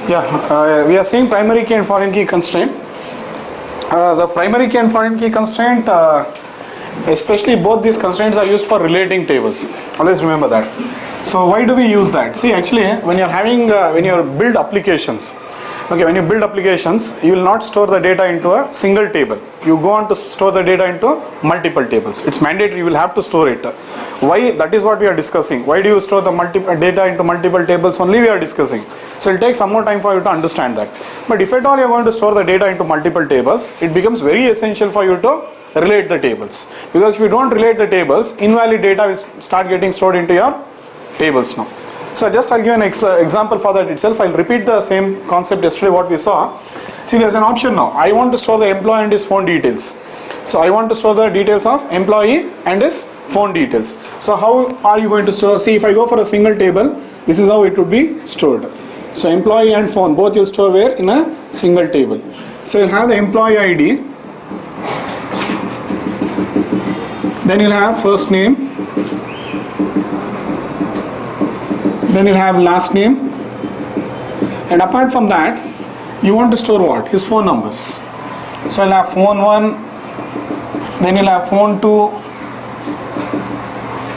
Yeah, we are seeing primary key and foreign key constraint. The primary key and foreign key constraint, especially both these constraints are used for relating tables. Always remember that. So why do we use that? See, actually, when you're having when you build applications, okay, when you build applications, you will not store the data into a single table. You go on to store the data into multiple tables. It's mandatory. You will have to store it. Why? That is what we are discussing. Why do you store the data into multiple tables? Only we are discussing. So it will take some more time for you to understand that. But if at all you are going to store the data into multiple tables, it becomes very essential for you to relate the tables. Because if you don't relate the tables, invalid data will start getting stored into your tables now. So just I'll give an example for that itself. I'll repeat the same concept yesterday what we saw. See, there's an option now. I want to store the employee and his phone details. So I want to store the details of employee and his phone details. So how are you going to store? See, if I go for a single table, this is how it would be stored. So employee and phone, both you'll store where? In a single table. So you'll have the employee ID. Then you'll have first name. Then you'll have last name, and apart from that you want to store what? His phone numbers. So you'll have phone 1, then you'll have phone 2,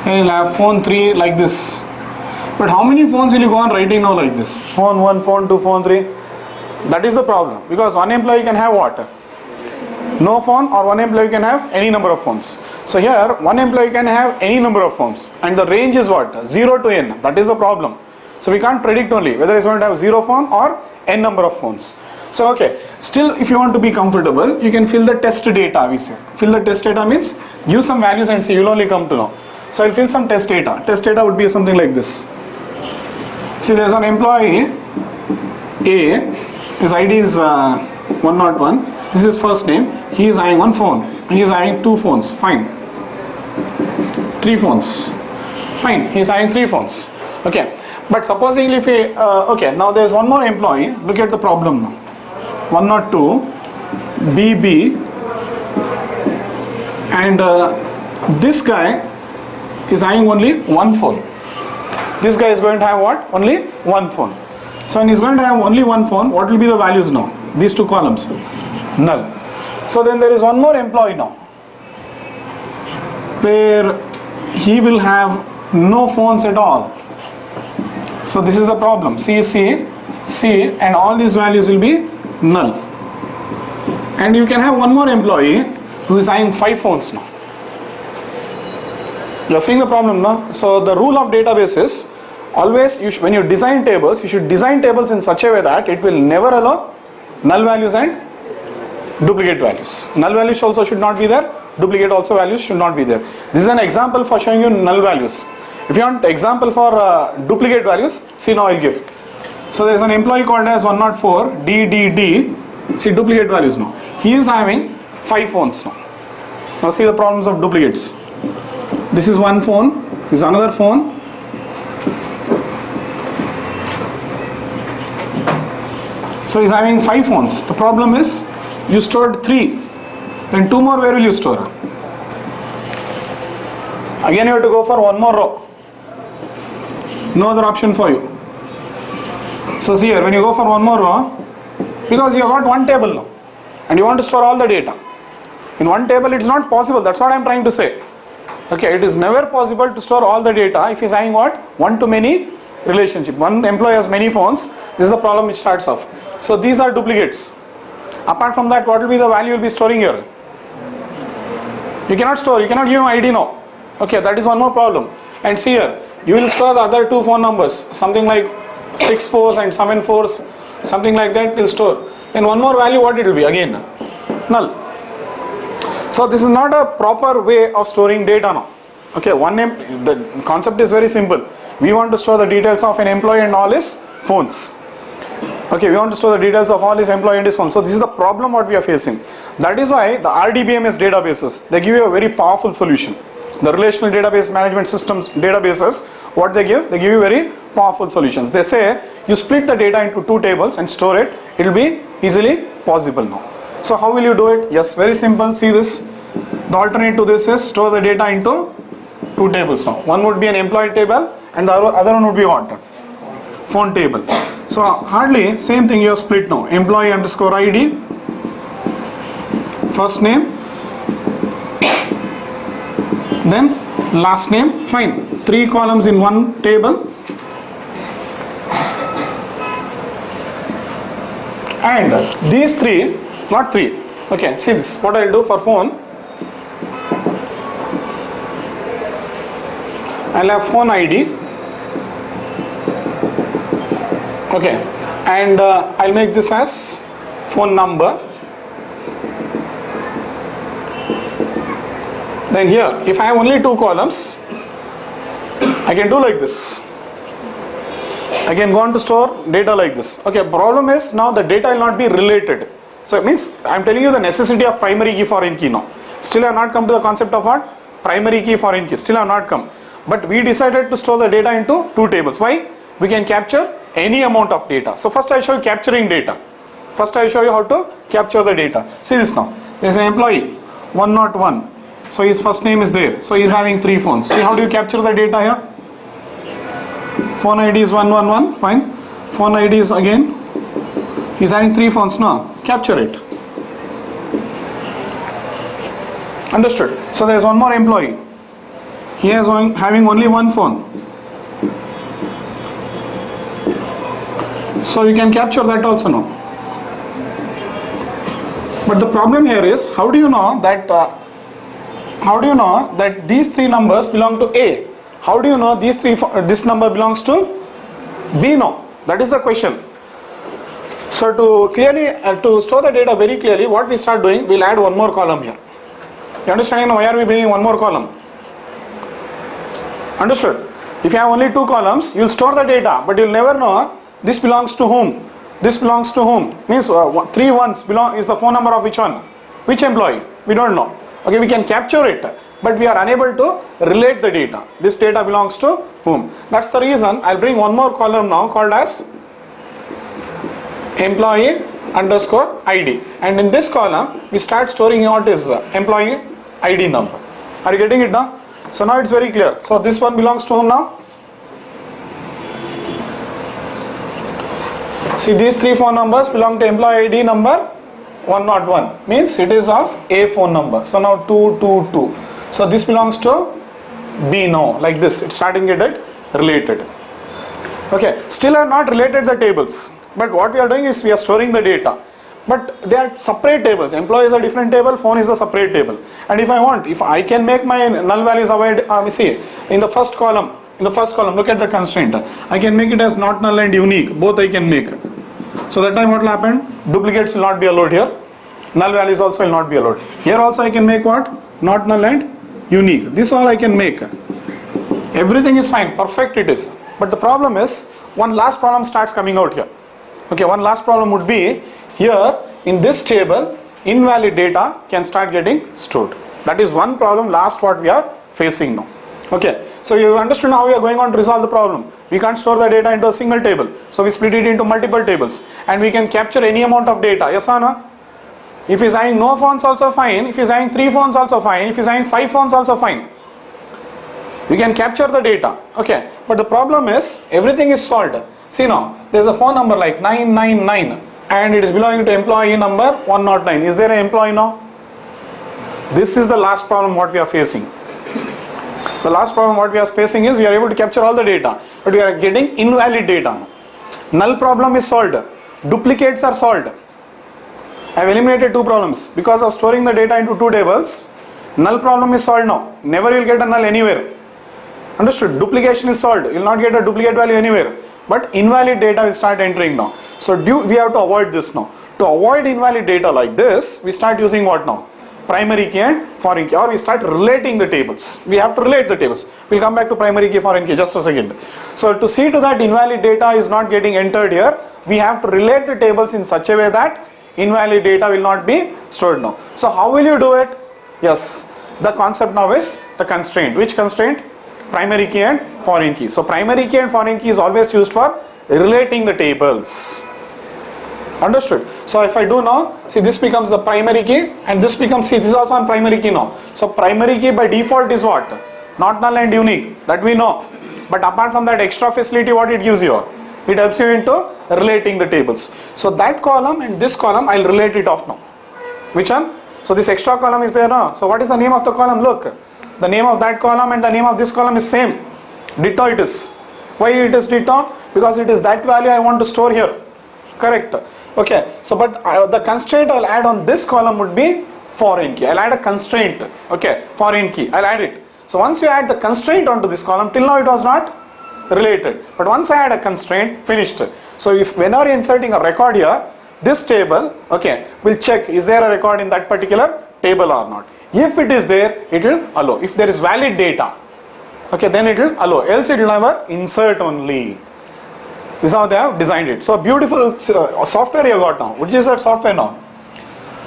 then you'll have phone 3, like this. But how many phones will you go on writing now like this? Phone 1, phone 2, phone 3. That is the problem, because one employee can have what? No phone, or one employee can have any number of phones. So here one employee can have any number of phones, and the range is what? 0 to n. That is the problem. So we can't predict only whether he's going to have 0 phone or n number of phones. So okay, still if you want to be comfortable, you can fill the test data, we say. Fill the test data means give some values and see, you'll only come to know. So I'll fill some test data. Test data would be something like this. See, there's an employee A, his ID is 101. This is first name. He is having one phone. He is having 2 phones. Fine. 3 phones. Fine. He is having 3 phones. Okay. But supposing if he okay, now there is one more employee. Look at the problem now. 102 BB, and this guy is having only 1 phone. This guy is going to have what? Only 1 phone. So when he is going to have only 1 phone, what will be the values now? These 2 columns. Null. So then there is one more employee now, where he will have no phones at all. So this is the problem. C, C, C, and all these values will be null. And you can have one more employee who is having 5 phones now. You are seeing the problem now? So the rule of database is always when you design tables, you should design tables in such a way that it will never allow null values and duplicate values. Null values also should not be there. Duplicate also values should not be there. This is an example for showing you null values. If you want example for duplicate values, see now I'll give. So there is an employee called as 104 DDD. See duplicate values now. He is having 5 phones now. Now see the problems of duplicates. This is one phone. This is another phone. So he's having 5 phones. The problem is you stored 3. Then 2 more, where will you store? Again you have to go for 1 more row. No other option for you. So see here, when you go for 1 more row, because you have got 1 table now, and you want to store all the data. In 1 table it's not possible, that's what I am trying to say. Okay, it is never possible to store all the data if he is having what? 1 to many relationship. One employee has many phones. This is the problem which starts off. So these are duplicates. Apart from that, what will be the value you will be storing here? You cannot store, you cannot give him ID now. Okay, that is one more problem. And see here, you will store the other 2 phone numbers, something like 6 4s and 7 4s, something like that will store. Then one more value, what it will be? Again, null. So this is not a proper way of storing data now. Okay, the concept is very simple. We want to store the details of an employee and all his phones. Okay, we want to store the details of all his employee and his phones. So this is the problem what we are facing. That is why the RDBMS databases, they give you a very powerful solution. The relational database management systems databases, what they give? They give you very powerful solutions. They say you split the data into 2 tables and store it. It will be easily possible now. So how will you do it? Yes, very simple. See this. The alternate to this is store the data into 2 tables now. One would be an employee table and the other one would be what? Phone table. So hardly same thing you have split now. Employee underscore ID, first name, then last name, fine. 3 columns in one table. And these 3, not 3. Okay, see this, what I'll do for phone. I'll have phone ID. Okay, and I'll make this as phone number. Then here, if I have only 2 columns, I can do like this. I can go on to store data like this. Okay, problem is now the data will not be related. So it means I am telling you the necessity of primary key foreign key now. Still I have not come to the concept of what? Primary key foreign key. Still I have not come. But we decided to store the data into 2 tables. Why? We can capture any amount of data. So first I show you capturing data. First I show you how to capture the data. See this now. There is an employee 101. So his first name is there. So he is having 3 phones. See how do you capture the data here? Phone ID is 111. Fine. Phone ID is again. He is having 3 phones now. Capture it. Understood? So there is one more employee. He is having only 1 phone. So you can capture that also now. But the problem here is, how do you know that these 3 numbers belong to A? How do you know this number belongs to B now? That is the question. So to store the data very clearly, what we start doing, we'll add one more column here. You understand now why are we bringing one more column? Understood? If you have only 2 columns, you'll store the data, but you'll never know this belongs to whom. This belongs to whom. Means 3 ones is the phone number of which one? Which employee? We don't know. Okay, we can capture it, but we are unable to relate the data. This data belongs to whom? That's the reason I'll bring one more column now called as employee underscore ID. And in this column, we start storing what is employee ID number. Are you getting it now? So now it's very clear. So this one belongs to whom now? See, these 3 phone numbers belong to employee ID number 101. Means it is of A phone number. So now 222. So this belongs to B now. Like this. It's starting to get related. Okay. Still I have not related the tables. But what we are doing is we are storing the data. But they are separate tables. Employee is a different table, phone is a separate table. And if I can make my null values avoid, see, in the first column, look at the constraint. I can make it as not null and unique. Both I can make. So that time what will happen? Duplicates will not be allowed here. Null values also will not be allowed. Here also I can make what? Not null and unique. This all I can make. Everything is fine. Perfect it is. But the problem is, one last problem starts coming out here. Okay, one last problem would be, here in this table, invalid data can start getting stored. That is one problem last what we are facing now. Okay, so you understood how we are going on to resolve the problem. We can't store the data into a single table. So we split it into multiple tables. And we can capture any amount of data. Yes or no? If he's having no phones also fine. If he's having 3 phones also fine. If he's having 5 phones also fine. We can capture the data. Okay, but the problem is, everything is solved. See now, there's a phone number like 999. And it is belonging to employee number 109. Is there an employee now? This is the last problem what we are facing. The last problem what we are facing is we are able to capture all the data, but we are getting invalid data now. Null problem is solved. Duplicates are solved. I have eliminated 2 problems. Because of storing the data into 2 tables, null problem is solved now. Never you will get a null anywhere. Understood? Duplication is solved. You will not get a duplicate value anywhere. But invalid data will start entering now. So we have to avoid this now. To avoid invalid data like this, we start using what now? Primary key and foreign key, or we start relating the tables. We have to relate the tables. We'll come back to primary key, foreign key just a second. So to see to that invalid data is not getting entered here, we have to relate the tables in such a way that invalid data will not be stored now. So how will you do it? Yes, the concept now is the constraint. Which constraint? Primary key and foreign key. So primary key and foreign key is always used for relating the tables. Understood? So if I do now, see this becomes the primary key and this becomes, see this is also on primary key now. So primary key by default is what? Not null and unique. That we know. But apart from that extra facility, what it gives you? It helps you into relating the tables. So that column and this column, I'll relate it off now. Which one? So this extra column is there now. So what is the name of the column? Look, the name of that column and the name of this column is same. Ditto it is. Why it is ditto? Because it is that value I want to store here. Correct. Okay. So but the constraint I'll add on this column would be foreign key. I'll add a constraint. Okay. Foreign key. I'll add it. So once you add the constraint onto this column, till now it was not related. But once I add a constraint, finished. So if whenever you're inserting a record here, this table, okay, will check is there a record in that particular table or not. If it is there, it will allow. If there is valid data, okay, then it will allow. Else it will never insert only. This is how they have designed it. So beautiful software you got now. Which is that software now?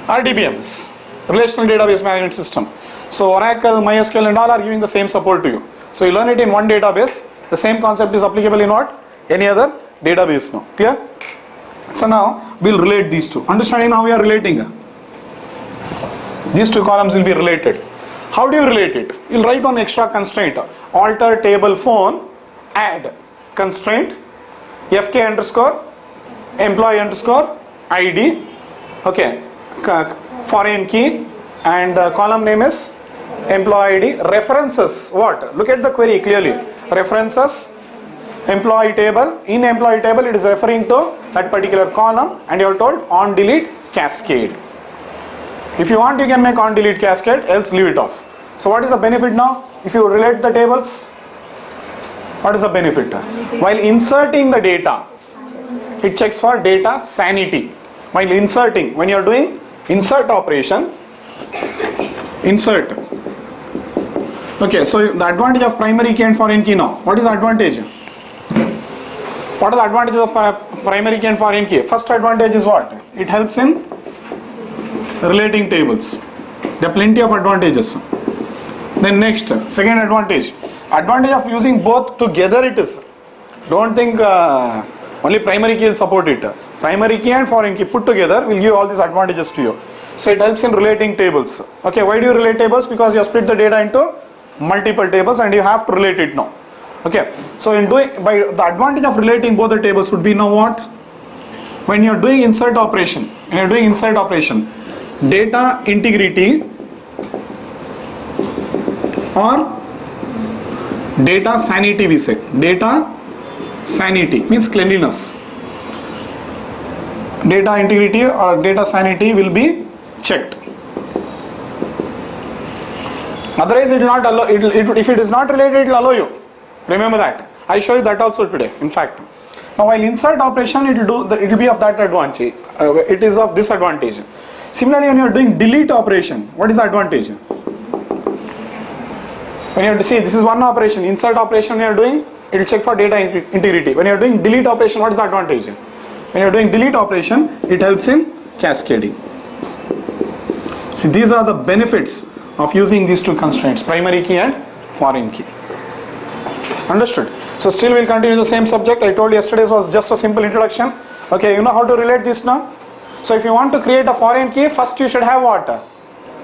RDBMS, Relational Database Management System. So Oracle, MySQL and all are giving the same support to you. So you learn it in one database. The same concept is applicable in what? Any other database now. Clear? So now we'll relate these two. Understanding how we are relating? These two columns will be related. How do you relate it? You'll write one extra constraint. Alter table phone, add constraint, FK underscore, employee underscore, ID, okay, foreign key, and column name is employee ID. References, what? Look at the query clearly. References, employee table. In employee table it is referring to that particular column, and you are told on delete cascade. If you want, you can make on delete cascade, else leave it off. So what is the benefit now? If you relate the tables, what is the benefit? While inserting the data, it checks for data sanity. While inserting, when you are doing insert operation, insert. Okay, so the advantage of primary key and foreign key now. What is the advantage? What are the advantages of primary key and foreign key? First advantage is what? It helps in relating tables. There are plenty of advantages. Then next, second advantage. Advantage of using both together it is. Don't think only primary key will support it. Primary key and foreign key put together will give all these advantages to you. So it helps in relating tables. Okay, why do you relate tables? Because you have split the data into multiple tables and you have to relate it now. Okay, so in doing, by the advantage of relating both the tables would be now what? When you are doing insert operation, data integrity or data sanity we say. Data sanity means cleanliness. Data integrity or data sanity will be checked. Otherwise it will not allow, if it is not related it will allow you. Remember that. I show you that also today, in fact. Now while insert operation it will be of that advantage. It is of this advantage. Similarly when you are doing delete operation, what is the advantage? When you have to see, this is one operation, insert operation you are doing, it will check for data integrity. When you are doing delete operation, what is the advantage? When you are doing delete operation, it helps in cascading. See, these are the benefits of using these two constraints, primary key and foreign key. Understood? So still we'll continue the same subject. I told yesterday's was just a simple introduction. Okay, you know how to relate this now? So if you want to create a foreign key, first you should have what?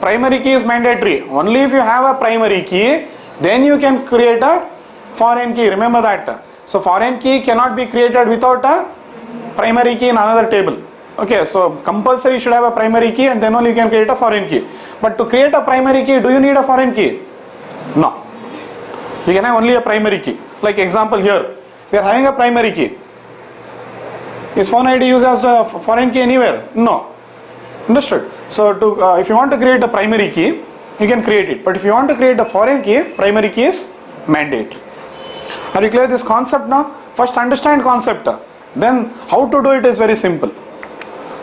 Primary key is mandatory. Only if you have a primary key, then you can create a foreign key. Remember that. So foreign key cannot be created without a primary key in another table. Okay, so compulsory you should have a primary key and then only you can create a foreign key. But to create a primary key, do you need a foreign key? No. You can have only a primary key. Like example here, we are having a primary key. Is phone ID used as a foreign key anywhere? No. Understood? So if you want to create a primary key, you can create it. But if you want to create a foreign key, primary key is mandate. Are you clear this concept now? First understand concept. Then how to do it is very simple.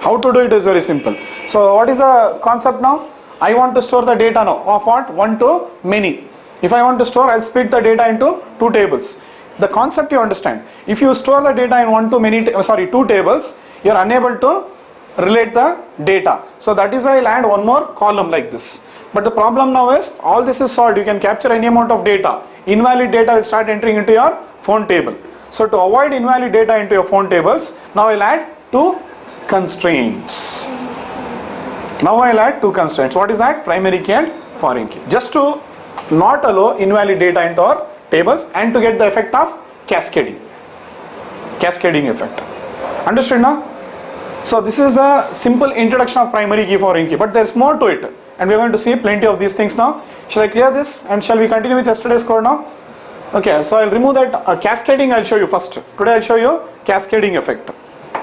How to do it is very simple. So what is the concept now? I want to store the data now of what? One to many. If I want to store, I'll split the data into two tables. The concept you understand. If you store the data in two tables, you are unable to relate the data. So that is why I'll add one more column like this. But the problem now is, all this is solved. You can capture any amount of data. Invalid data will start entering into your phone table. So to avoid invalid data into your phone tables, now I'll add two constraints. What is that? Primary key and foreign key. Just to not allow invalid data into our tables and to get the effect of cascading. cascading effect. Understood now? So this is the simple introduction of primary key, foreign key, but there is more to it, and we are going to see plenty of these things now. Shall I clear this and shall we continue with yesterday's code now? Okay, so I'll remove that cascading. I'll show you first. Today I'll show you cascading effect.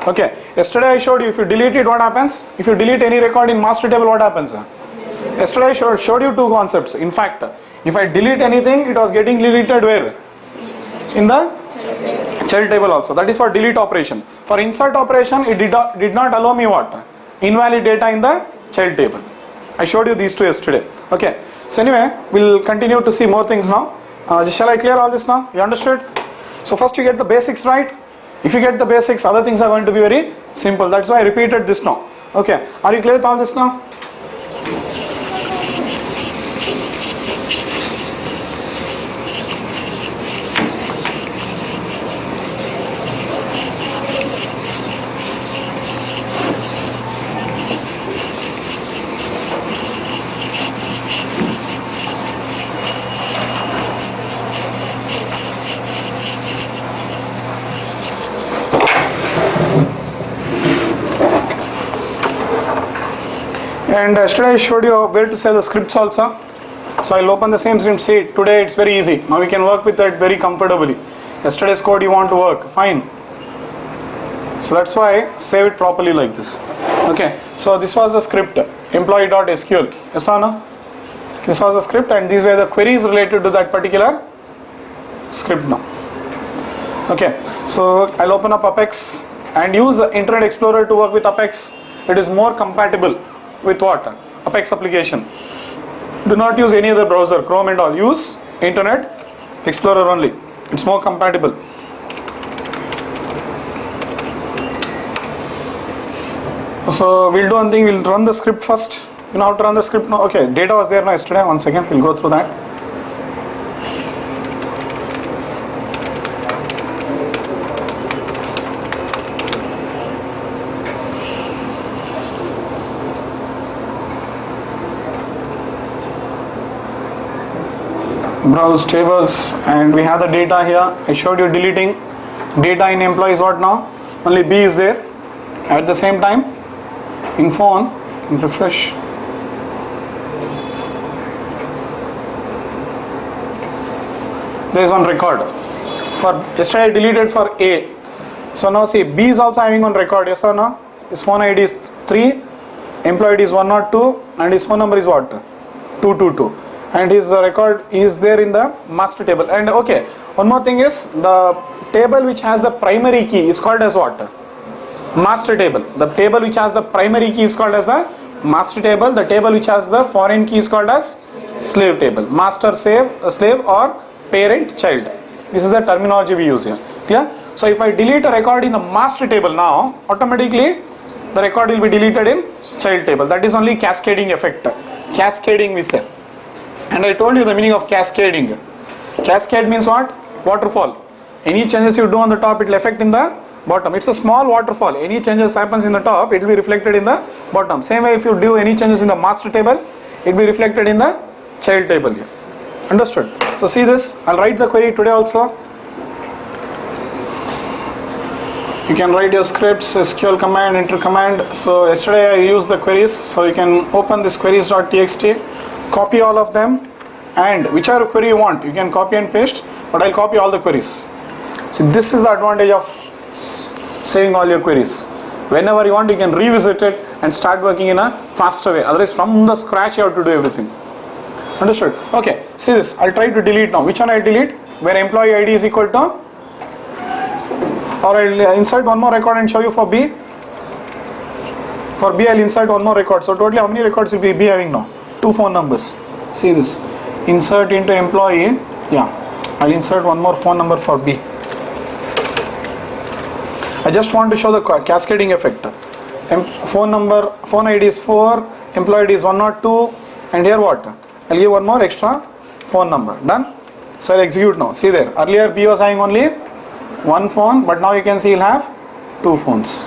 Okay, yesterday I showed you if you delete it, what happens? If you delete any record in master table, what happens? Yesterday I showed you two concepts. In fact, if I delete anything, it was getting deleted where? In the child table also. That is for delete operation. For insert operation, it did not allow me what? Invalid data in the child table. I showed you these two yesterday. Okay, so anyway, we'll continue to see more things now. Shall I clear all this now? You understood? So first you get the basics right. If you get the basics, other things are going to be very simple. That's why I repeated this now. Okay, are you clear with all this now? And yesterday I showed you where to save the scripts also. So I'll open the same script. See, today it's very easy. Now we can work with that very comfortably. Yesterday's code you want to work, fine. So that's why save it properly like this. Okay, so this was the script, employee.sql. Yes or no? This was the script and these were the queries related to that particular script now. Okay, so I'll open up Apex and use the Internet Explorer to work with Apex. It is more compatible with what? Apex application. Do not use any other browser, Chrome and all. Use Internet Explorer only. It's more compatible. So we'll do one thing, we'll run the script first. You know how to run the script now? Okay, data was there now yesterday. 1 second, we'll go through that. Browse tables and we have the data here. I showed you deleting data in employees. What now? Only B is there. At the same time, in phone, refresh. There is one record. For yesterday I deleted for A. So now see, B is also having one record. Yes or no? His phone ID is 3, employee ID is 102, and his phone number is what? 222. And his record is there in the master table. And okay, one more thing is the table which has the primary key is called as what? Master table. The table which has the primary key is called as the master table. The table which has the foreign key is called as slave table. Master, slave or parent, child. This is the terminology we use here. Clear? So if I delete a record in the master table now, automatically the record will be deleted in child table. That is only cascading effect. Cascading we say. And I told you the meaning of cascading. Cascade means what? Waterfall. Any changes you do on the top, it will affect in the bottom. It's a small waterfall. Any changes happens in the top, it will be reflected in the bottom. Same way if you do any changes in the master table, it will be reflected in the child table here. Understood? So see this. I'll write the query today also. You can write your scripts, SQL command, enter command. So yesterday I used the queries. So you can open this queries.txt. Copy all of them and whichever query you want you can copy and paste, but I'll copy all the queries. See, this is the advantage of saving all your queries. Whenever you want you can revisit it and start working in a faster way. Otherwise from the scratch you have to do everything. Understood? Okay, see this. I'll try to delete now. Which one I'll delete? Where employee ID is equal to, or I'll insert one more record and show you for B. For B I'll insert one more record. So totally how many records will B having now? 2 phone numbers. See this. Insert into employee. Yeah. I'll insert one more phone number for B. I just want to show the cascading effect. Phone ID is 4, employee ID is 102, and here what? I'll give one more extra phone number. Done? So I'll execute now. See there. Earlier B was having only 1 phone, but now you can see he'll have 2 phones.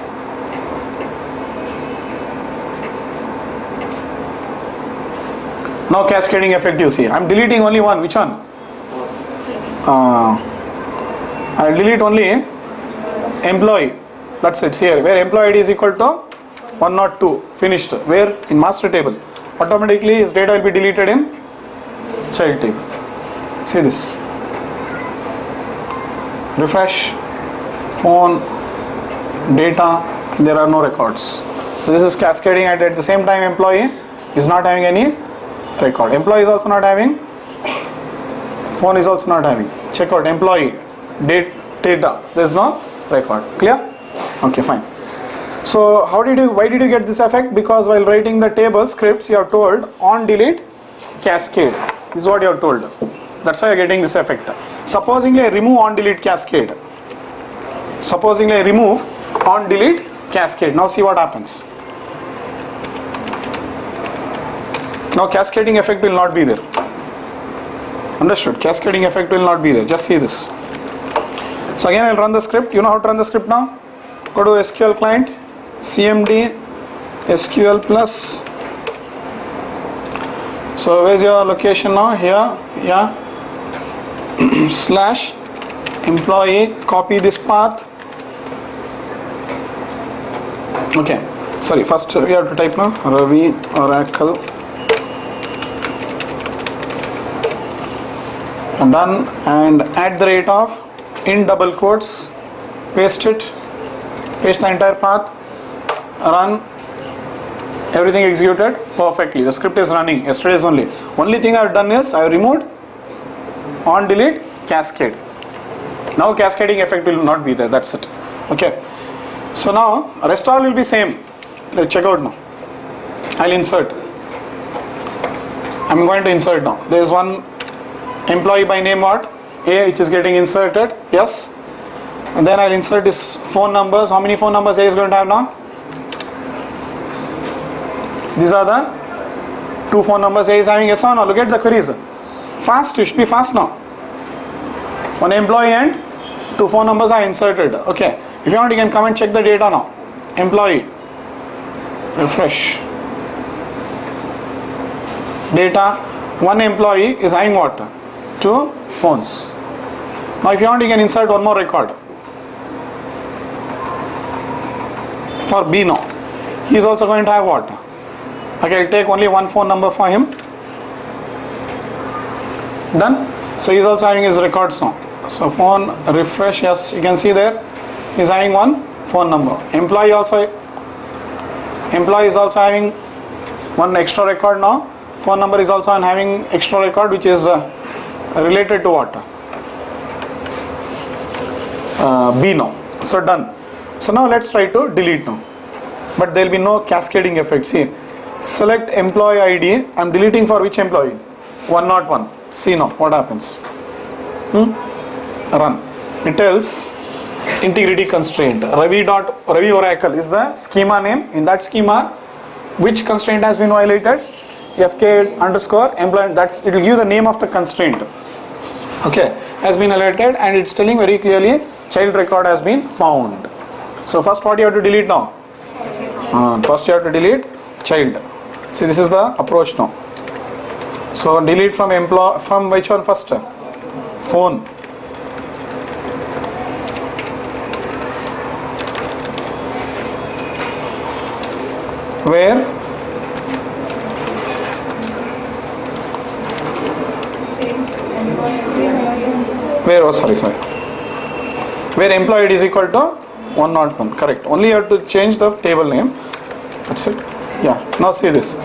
Now cascading effect you see. I'm deleting only one. Which one? I'll delete only employee, that's it here, where employee ID is equal to 102, finished, where in master table, automatically his data will be deleted in child table. See this, refresh, phone, data, there are no records. So this is cascading. At the same time employee is not having any record, employee is also not having, phone is also not having. Check out employee, data, there is no record. Clear? Okay, fine. So why did you get this effect? Because while writing the table scripts you are told on delete cascade. This is what you are told. That's why you are getting this effect. Supposingly I remove on delete cascade. Supposingly I remove on delete cascade. Now see what happens. Now cascading effect will not be there. Understood? Cascading effect will not be there. Just see this. So again I will run the script. You know how to run the script now? Go to SQL client, CMD, SQL plus. So where's your location now? Here, yeah. Slash employee, copy this path. Okay, sorry, first we have to type now, Ravi Oracle. And done, and at the rate of, in double quotes, paste it, paste the entire path, run, everything executed perfectly. The script is running, yesterday's only. Only thing I have done is I have removed on delete cascade. Now cascading effect will not be there, that's it. Okay. So now rest all will be same. Let's check out now. I'll insert. I'm going to insert now. There is one employee by name what? A, which is getting inserted. Yes. And then I'll insert his phone numbers. How many phone numbers A is going to have now? These are the two phone numbers A is having. Yes or no? Look at the queries. Fast, you should be fast now. One employee and two phone numbers are inserted. Okay. If you want, you can come and check the data now. Employee, refresh. Data, one employee is having what? Two phones. Now if you want, you can insert one more record. For B now. He is also going to have what? Okay, I'll take only one phone number for him. Done. So he is also having his records now. So phone, refresh, yes, you can see there. He is having one phone number. Employee is also having one extra record now. Phone number is also having extra record, which is related to what? B now. So done. So now let's try to delete now. But there will be no cascading effect. See, select employee ID. I am deleting for which employee? 101. See now what happens. Run. It tells integrity constraint. Ravi Oracle is the schema name. In that schema, which constraint has been violated? FK underscore employee. That's, it will give the name of the constraint. Okay, has been alerted, and it's telling very clearly child record has been found. So first what you have to delete now? First you have to delete child. See, this is the approach now. So delete from from which one first? Phone. Where? Where? Oh, sorry. Where employee ID is equal to 101. Correct. Only you have to change the table name. That's it. Yeah. Now see this.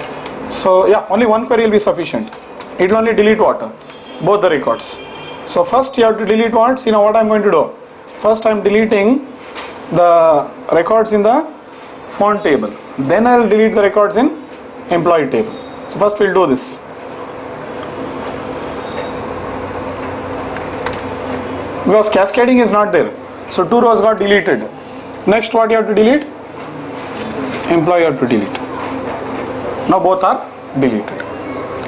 So yeah, only one query will be sufficient. It will only delete what? Both the records. So first you have to delete what? See now what I am going to do. First I am deleting the records in the phone table. Then I will delete the records in employee table. So first we will do this. Because cascading is not there. So two rows got deleted. Next what you have to delete? Employee you have to delete. Now both are deleted.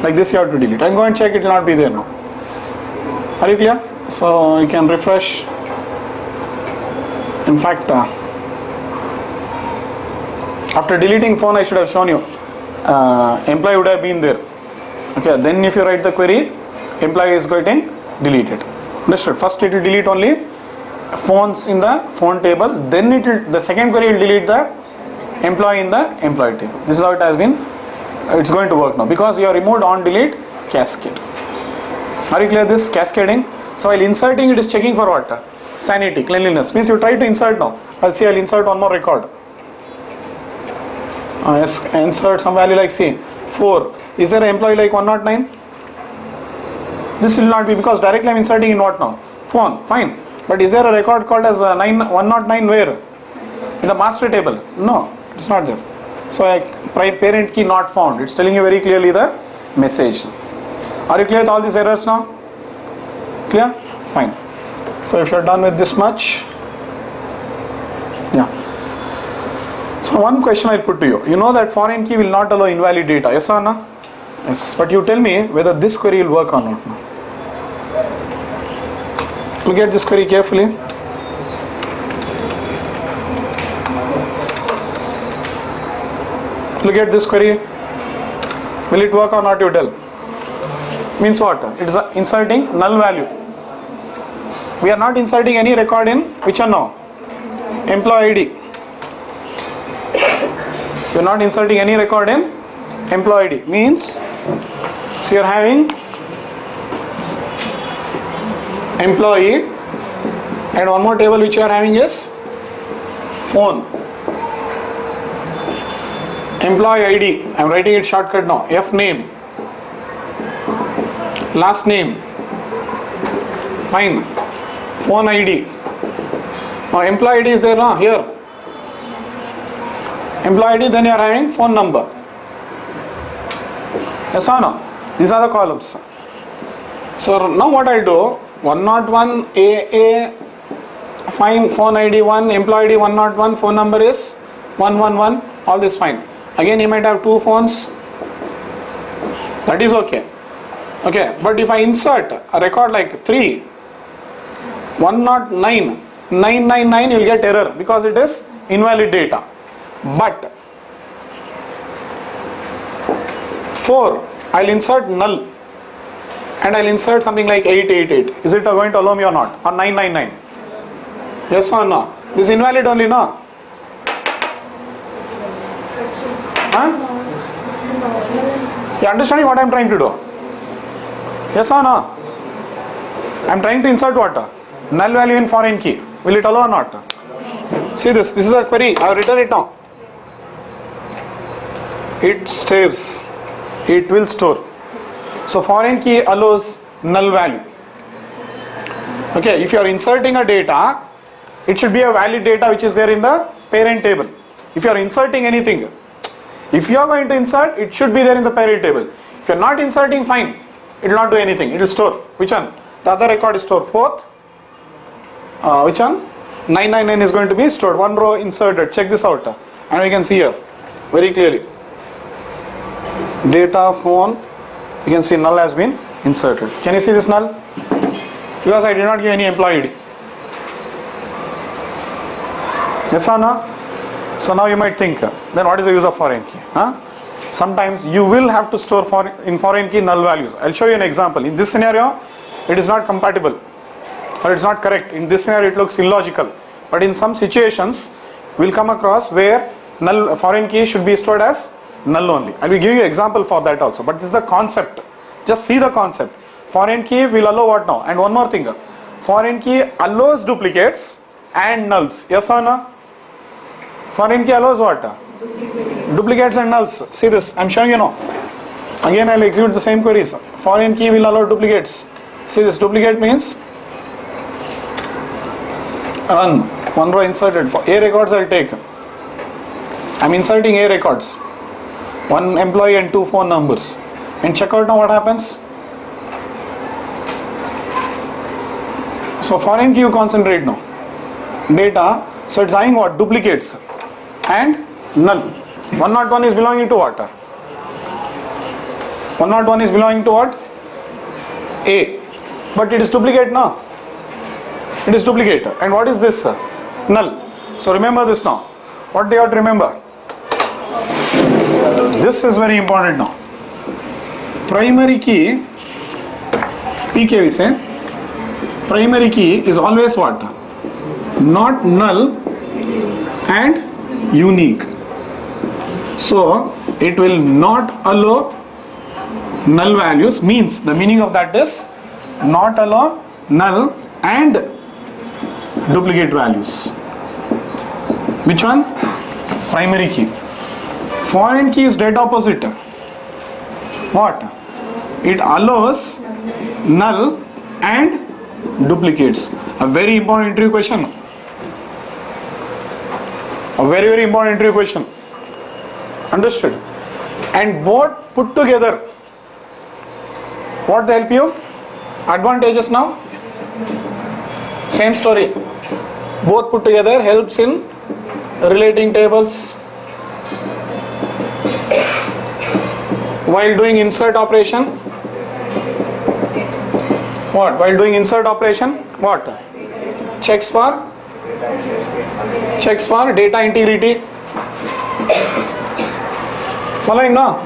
Like this you have to delete. I am going to check, it will not be there now. Are you clear? So you can refresh. In fact, after deleting phone I should have shown you. Employee would have been there. Okay, then if you write the query, employee is getting deleted. Understood? First it will delete only phones in the phone table, then the second query will delete the employee in the employee table. This is how it has been. It's going to work now because you have removed on delete cascade. Are you clear this cascading? So while inserting, it is checking for what? Sanity, cleanliness. Means you try to insert now. I'll insert one more record. Yes, insert some value like say 4. Is there an employee like 109? This will not be because directly I'm inserting in what now? Phone. Fine. But is there a record called as 109 where? In the master table? No, it's not there. So parent key not found. It's telling you very clearly the message. Are you clear with all these errors now? Clear? Fine. So if you're done with this much, yeah. So one question I'll put to you. You know that foreign key will not allow invalid data. Yes or no? Yes. But you tell me whether this query will work or not. Look at this query carefully. Look at this query. Will it work or not, you tell? Means what? It is inserting null value. We are not inserting any record in which one now? Employee ID. We are not inserting any record in employee ID. Means, so you are having employee and one more table which you are having is phone. Employee ID, I am writing it shortcut now. F name, last name, fine. Phone ID. Now employee ID is there now here. Employee ID, then you are having phone number. Yes or no? These are the columns. So now what I'll do, 101 AA, fine, phone ID 1, employee ID 101, phone number is 111, all this fine. Again he might have 2 phones, that is okay. Okay, but if I insert a record like 3, 109, 999, you will get error because it is invalid data. But 4, I'll insert null and I'll insert something like 888. Is it going to allow me or not? Or 999? Yes or no? This is invalid only, no? Huh? You understanding what I am trying to do? Yes or no? I am trying to insert what? Null value in foreign key. Will it allow or not? See this. This is a query. I have written it now. It saves. It will store. So foreign key allows null value. Okay. If you are inserting a data, it should be a valid data which is there in the parent table. If you are inserting anything, if you are going to insert, it should be there in the parent table. If you are not inserting, fine. It will not do anything. It will store. Which one? The other record is stored. 4th. Which one? 999 is going to be stored. 1 row inserted. Check this out. And we can see here very clearly. Data, phone. You can see null has been inserted. Can you see this null? Because I did not give any employee ID. Yes or no? So now you might think, then what is the use of foreign key? Huh? Sometimes you will have to store in foreign key null values. I'll show you an example. In this scenario, it is not compatible or it's not correct. In this scenario, it looks illogical. But in some situations, we'll come across where null foreign key should be stored as null only. I will give you an example for that also. But this is the concept. Just see the concept. Foreign key will allow what now? And one more thing. Foreign key allows duplicates and nulls. Yes or no? Foreign key allows what? Duplicates and nulls. See this. I'm showing you now. Again, I'll execute the same queries. Foreign key will allow duplicates. See this. Duplicate means run. 1 row inserted. For A records, I'll take. I'm inserting A records. 1 employee and 2 phone numbers. And check out now what happens. So foreign key you concentrate now. Data. So it's having what? Duplicates and null. 101 is belonging to what? 101 is belonging to what? A. But it is duplicate now. It is duplicate. And what is this? Null. So remember this now. What do you have to remember? This is very important now. Primary key, PK we say, primary key is always what? not null and unique. So it will not allow null values, means the meaning of that is not allow null and duplicate values. Which one? Primary key. Foreign key is dead opposite. What? It allows null and duplicates. A very important interview question. A very, very important interview question. Understood? And both put together, what they help you? Advantages now? Same story. Both put together helps in relating tables, while doing insert operation. What? While doing insert operation, what? Checks for data integrity. Following now?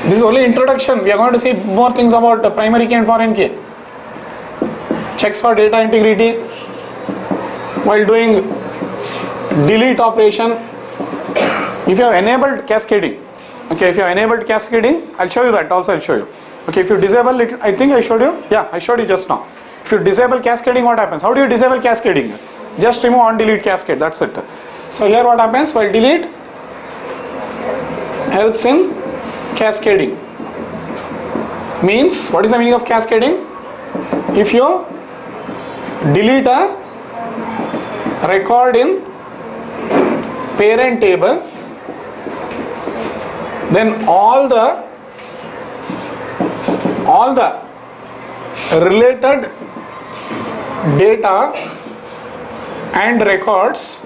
This is only introduction. We are going to see more things about the primary key and foreign key. Checks for data integrity while doing delete operation. If you have enabled cascading, okay, if you have enabled cascading, I'll show you that also. I'll show you. Okay, if you disable it, I think I showed you. Yeah, I showed you just now. If you disable cascading, what happens? How do you disable cascading? Just remove on delete cascade. That's it. So here what happens? While delete helps in cascading. Means, what is the meaning of cascading? If you delete a record in parent table, then all the related data and records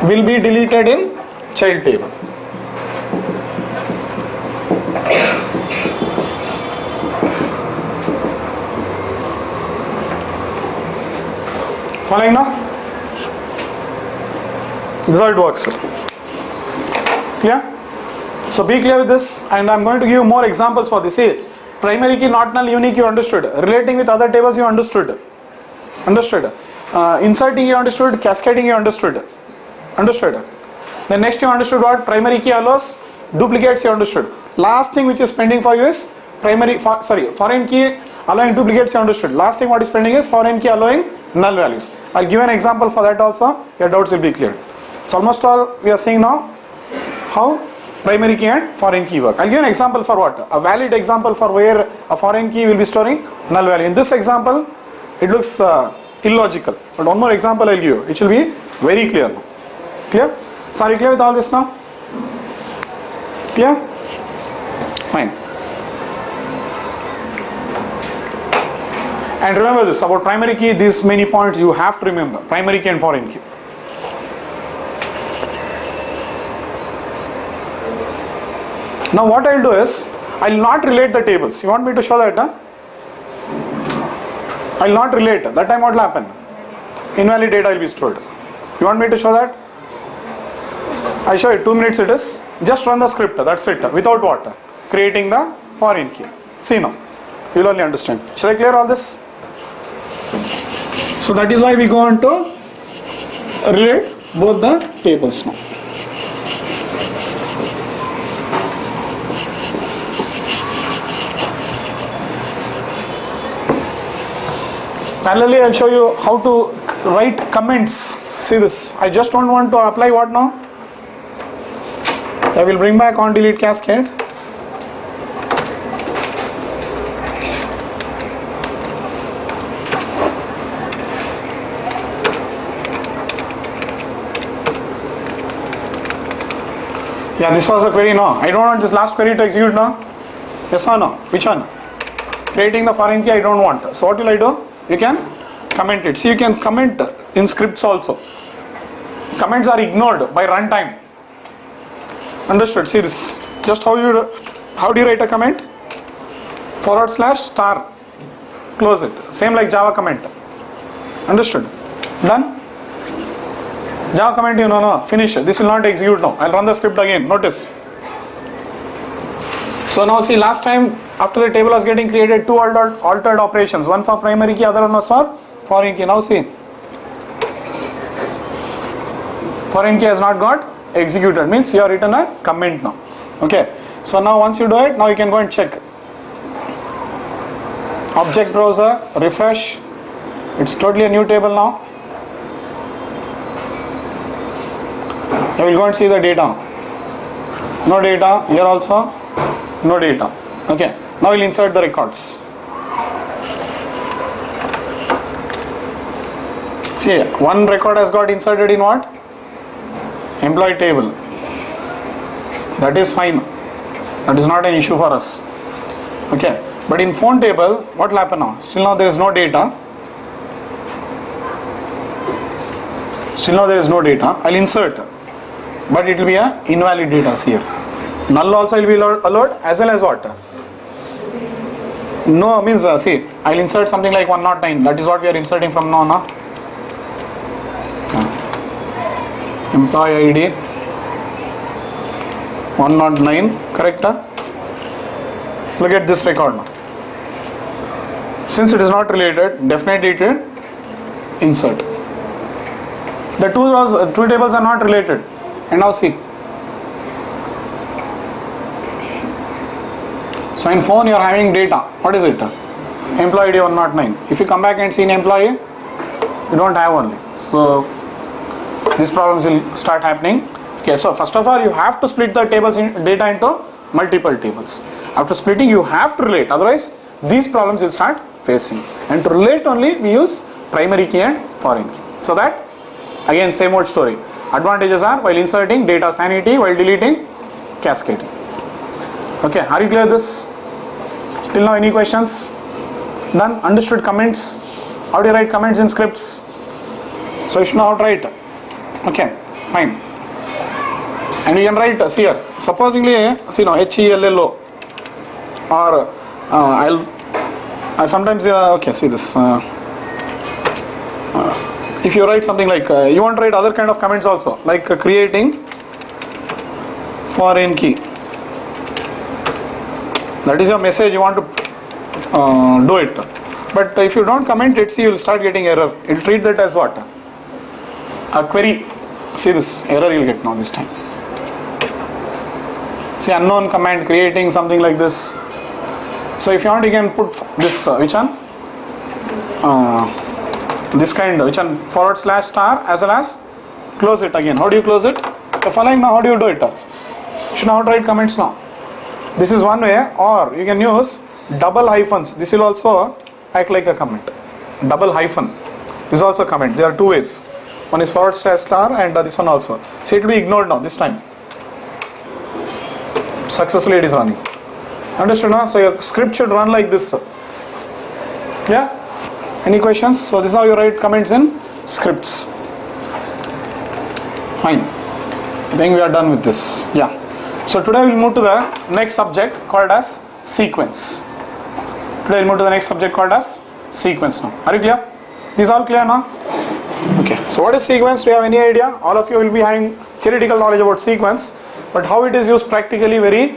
will be deleted in child table. Following now? This is how it works. Clear? So be clear with this, and I'm going to give you more examples for this. See, primary key, not null, unique, you understood. Relating with other tables, you understood. Inserting, you understood. Cascading, you understood. Then next you understood what? Primary key allows duplicates, you understood. Last thing which is pending for you is foreign key allowing duplicates, you understood. Last thing what is pending is foreign key allowing null values. I'll give an example for that also. Your doubts will be cleared. So almost all we are seeing now how primary key and foreign key work. I'll give an example for what? A valid example for where a foreign key will be storing null value. In this example, it looks illogical. But one more example I'll give you. It will be very clear now. Clear? So are you clear with all this now? Clear? Fine. And remember this about primary key, these many points you have to remember. Primary key and foreign key. Now what I'll do is, I'll not relate the tables. You want me to show that? I'll not relate. That time what will happen? Invalid data will be stored. You want me to show that? I'll show you. 2 minutes it is. Just run the script. That's it. Without what? Creating the foreign key. See now. You'll only understand. Shall I clear all this? So that is why we go on to relate both the tables now. Parallelly, I'll show you how to write comments. See this. I just don't want to apply what now? I will bring back on delete cascade. Yeah, this was a query, no. I don't want this last query to execute now. Yes or no? Which one? Creating the foreign key I don't want. So what will I do? You can comment it. See, you can comment in scripts also. Comments are ignored by runtime. Understood? See this. Just how do you write a comment? / star. Close it. Same like Java comment. Understood? Done? Java comment, no. Finish. This will not execute now. I'll run the script again. Notice. So now see, last time after the table was getting created, two altered operations, one for primary key, other one was for foreign key. Now see, foreign key has not got executed, means you have written a comment now. Okay, so now once you do it, now you can go and check. Object browser, refresh, it's totally a new table now. You will go and see the data. No data, here also, no data. Okay, now we'll insert the records. See, one record has got inserted in what? Employee table. That is fine. That is not an issue for us. Okay, but in phone table, what will happen now? Still now there is no data. Still now there is no data. I'll insert, but it will be a invalid data here. Null also will be allowed, as well as what? No means see, I'll insert something like 109. That is what we are inserting from now on. Employee ID 109, correct? Look at this record now. Since it is not related, definitely it will insert. The two tables are not related. And now see. So in phone you are having data. What is it? Employee ID 109. If you come back and see an employee, you don't have only. So these problems will start happening. Okay, so first of all you have to split the tables in data into multiple tables. After splitting you have to relate, otherwise these problems will start facing. And to relate only we use primary key and foreign key. So that again same old story. Advantages are while inserting data sanity, while deleting cascading. Okay, are you clear this? Till now any questions? Done? Understood comments? How do you write comments in scripts? So you should know how to write. Okay, fine. And you can write see here. Supposingly, see now HELLO or I sometimes okay, see this. If you write something like you want to write other kind of comments also, like creating foreign key. That is your message you want to do it. But if you don't comment it, see you will start getting error. It will treat that as what? A query. See this error you will get now this time. See unknown command creating something like this. So if you want you can put this which one? This kind, which one? / star as well as close it again. How do you close it? The following now, how do you do it? You should know how to write comments now. This is one way, or you can use double hyphens. This will also act like a comment. Double hyphen is also a comment. There are two ways. One is / star and this one also. So it will be ignored now this time. Successfully it is running. Understood now? So your script should run like this. Yeah? Any questions? So this is how you write comments in scripts. Fine. I think we are done with this. Yeah. So today we'll move to the next subject called as sequence. Today we'll move to the next subject called as sequence now. Are you clear? These all clear now? Okay. So what is sequence? Do you have any idea? All of you will be having theoretical knowledge about sequence, but how it is used practically very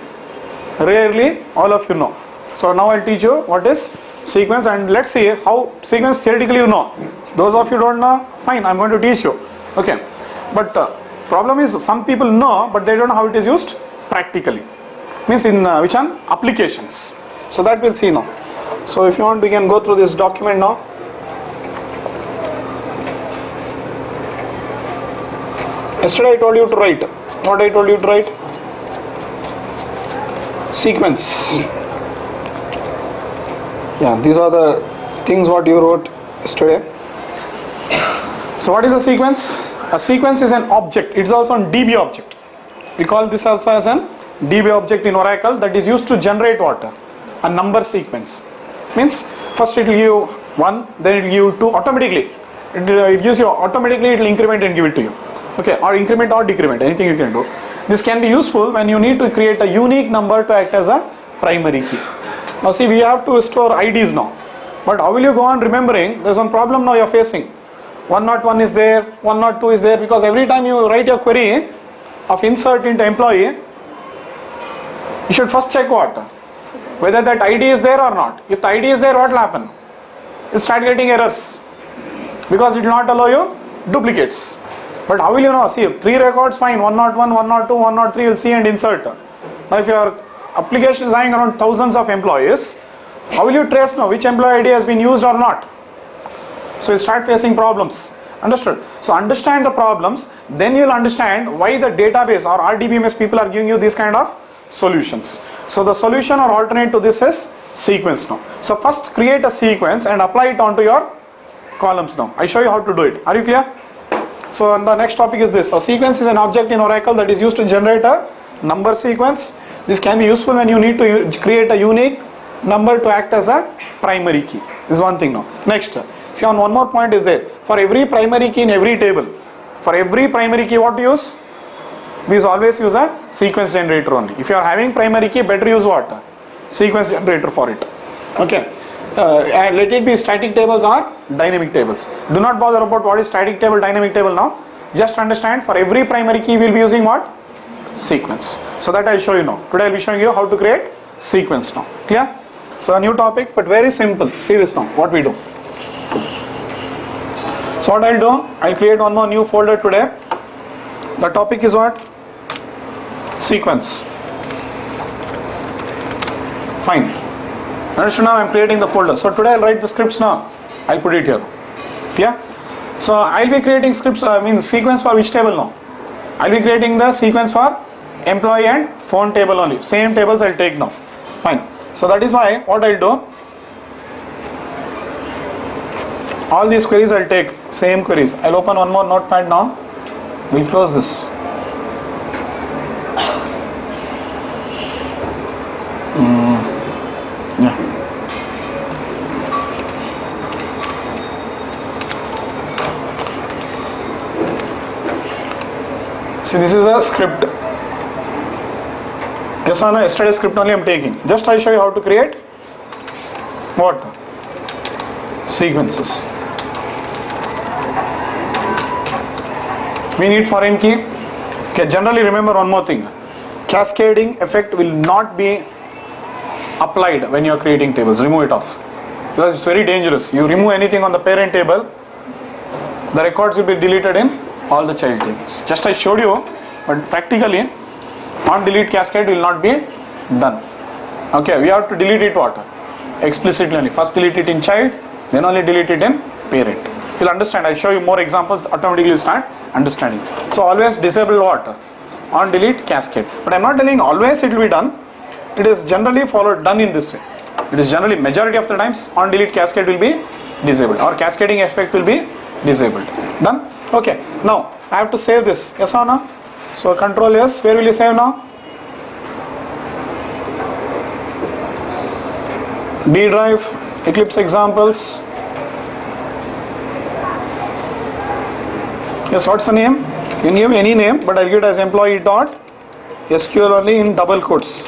rarely all of you know. So now I'll teach you what is sequence and let's see how sequence theoretically you know. Those of you don't know, fine, I'm going to teach you. Okay. But problem is some people know but they don't know how it is used practically. Means in which one? Applications. So that we'll see now. So if you want we can go through this document now. Yesterday I told you to write. What I told you to write? Sequence. Yeah, these are the things what you wrote yesterday. So what is a sequence? A sequence is an object. It's also a DB object. We call this also as an DB object in Oracle that is used to generate what? A number sequence. Means first it will give you 1, then it will give you 2 automatically. It gives you automatically, it will increment and give it to you. Okay, or increment or decrement, anything you can do. This can be useful when you need to create a unique number to act as a primary key. Now see, we have to store IDs now. But how will you go on remembering? There's one problem now you're facing. 101 is there, 102 is there, because every time you write your query of insert into employee, You should first check what? Whether that ID is there or not. If the ID is there, what will happen? You'll start getting errors because it will not allow you duplicates. But how will you know? See, 3 records, fine, 101, 102, 103, you'll see and insert. Now if your application is having around thousands of employees, how will you trace now which employee ID has been used or not? So you'll start facing problems. Understood? So understand the problems, then you'll understand why the database or RDBMS people are giving you these kind of solutions. So the solution or alternate to this is sequence now. So first create a sequence and apply it onto your columns now. I show you how to do it. Are you clear? So the next topic is this. A sequence is an object in Oracle that is used to generate a number sequence. This can be useful when you need to create a unique number to act as a primary key. This is one thing now. Next, see, on one more point is there. For every primary key in every table, for every primary key what to use? We always use a sequence generator only. If you are having primary key, better use what? Sequence generator for it. Okay. And let it be static tables or dynamic tables. Do not bother about what is static table, dynamic table now. Just understand for every primary key we will be using what? Sequence. So that I will show you now. Today I will be showing you how to create sequence now. Clear? So a new topic but very simple. See this now, what we do. So what I will do, I will create one more new folder today. The topic is what? Sequence. Fine. Understood now? I am creating the folder. So today I will write the scripts now. I will put it here. Yeah. So I will be creating scripts, sequence for which table now? I will be creating the sequence for employee and phone table only. Same tables I will take now. Fine. So that is why what I will do, all these queries I will take, same queries. I will open one more notepad now. We will close this. Yeah. See, this is a script. Yes or no? Yesterday's script only I am taking. Just I show you how to create what? Sequences. We need foreign key. Okay, generally remember one more thing. Cascading effect will not be applied when you are creating tables. Remove it off. Because it's very dangerous. You remove anything on the parent table, the records will be deleted in all the child tables. Just I showed you, but practically on delete cascade will not be done. Okay, we have to delete it what? Explicitly only. First delete it in child, then only delete it in parent. You'll understand. I'll show you more examples, automatically you start understanding. So always disable what? On delete cascade. But I'm not telling always it will be done. It is generally done in this way. It is generally majority of the times on delete cascade will be disabled or cascading effect will be disabled. Done? Okay. Now I have to save this. Yes or no? So control yes. Where will you save now? D drive, Eclipse examples. Yes, what's the name? You can give any name, but I'll give it as employee.sql only in double quotes.